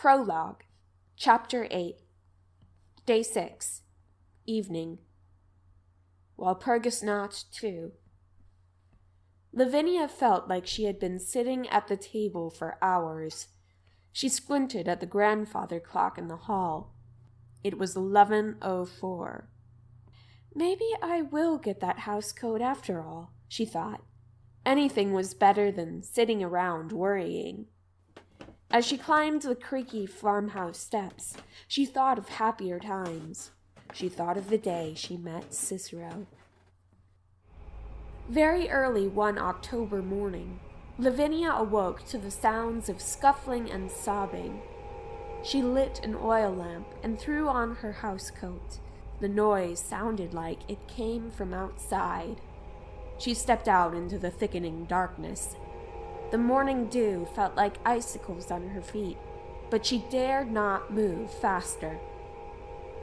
Prologue, Chapter 8, Day 6, Evening. Walpurgis Not 2. Lavinia felt like she had been sitting at the table for hours. She squinted at the grandfather clock in the hall. It was 11:04. Maybe I will get that house coat after all, she thought. Anything was better than sitting around worrying. As she climbed the creaky farmhouse steps, she thought of happier times. She thought of the day she met Cicero. Very early one October morning, Lavinia awoke to the sounds of scuffling and sobbing. She lit an oil lamp and threw on her housecoat. The noise sounded like it came from outside. She stepped out into the thickening darkness. The morning dew felt like icicles on her feet, but she dared not move faster.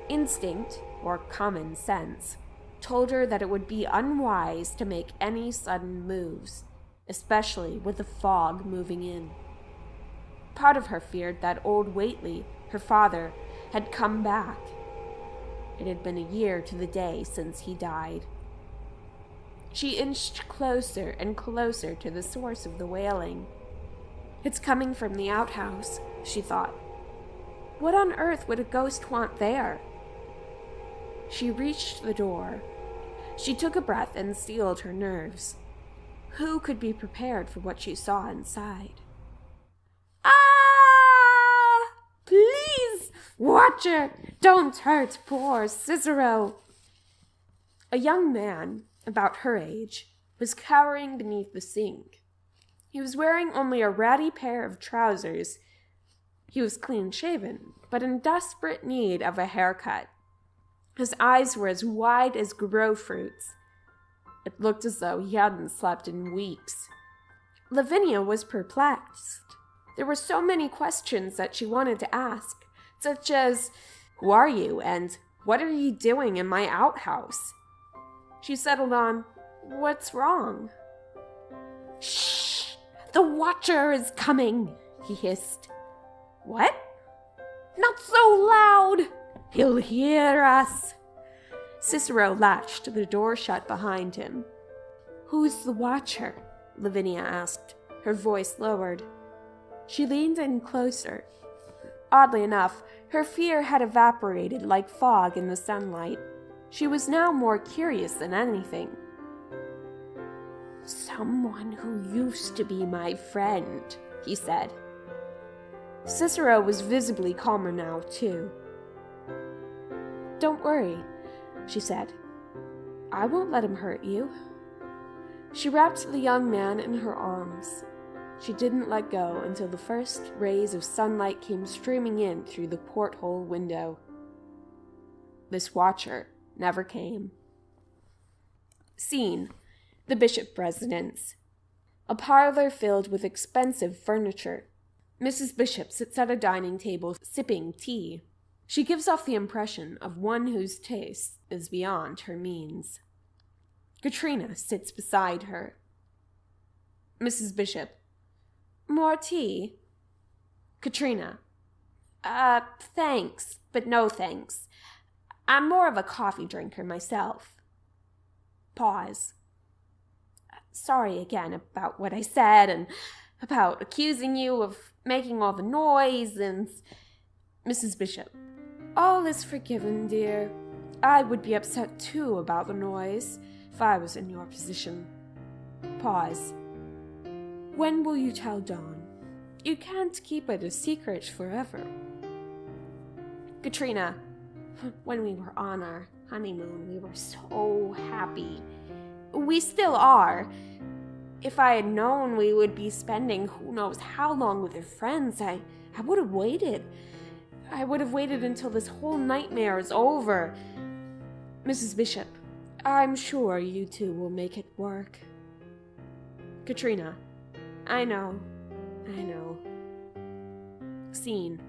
Instinct, or common sense, told her that it would be unwise to make any sudden moves, especially with the fog moving in. Part of her feared that old Whately, her father, had come back. It had been a year to the day since he died. She inched closer and closer to the source of the wailing. It's coming from the outhouse, she thought. What on earth would a ghost want there? She reached the door. She took a breath and steeled her nerves. Who could be prepared for what she saw inside? Ah! Please, Watcher, don't hurt poor Cicero. A young man, about her age, was cowering beneath the sink. He was wearing only a ratty pair of trousers. He was clean-shaven, but in desperate need of a haircut. His eyes were as wide as growfruits. It looked as though he hadn't slept in weeks. Lavinia was perplexed. There were so many questions that she wanted to ask, such as, "Who are you?" and "What are you doing in my outhouse?" She settled on, "What's wrong?" "Shh! The Watcher is coming," he hissed. "What?" "Not so loud! He'll hear us." Cicero latched the door shut behind him. "Who's the Watcher?" Lavinia asked, her voice lowered. She leaned in closer. Oddly enough, her fear had evaporated like fog in the sunlight. She was now more curious than anything. "Someone who used to be my friend," he said. Cicero was visibly calmer now, too. "Don't worry," she said. "I won't let him hurt you." She wrapped the young man in her arms. She didn't let go until the first rays of sunlight came streaming in through the porthole window. This Watcher never came. Scene: the Bishop residence. A parlor filled with expensive furniture. Mrs. Bishop sits at a dining table sipping tea. She gives off the impression of one whose taste is beyond her means. Katrina sits beside her. Mrs. Bishop: "More tea?" Katrina: Thanks, but no thanks. I'm more of a coffee drinker myself." Pause. "Sorry again about what I said and about accusing you of making all the noise and..." Mrs. Bishop: "All is forgiven, dear. I would be upset too about the noise if I was in your position." Pause. "When will you tell Dawn? You can't keep it a secret forever." Katrina: "When we were on our honeymoon, we were so happy. We still are. If I had known we would be spending who knows how long with your friends, I would have waited. I would have waited until this whole nightmare is over." Mrs. Bishop: "I'm sure you two will make it work." Katrina: I know. Scene: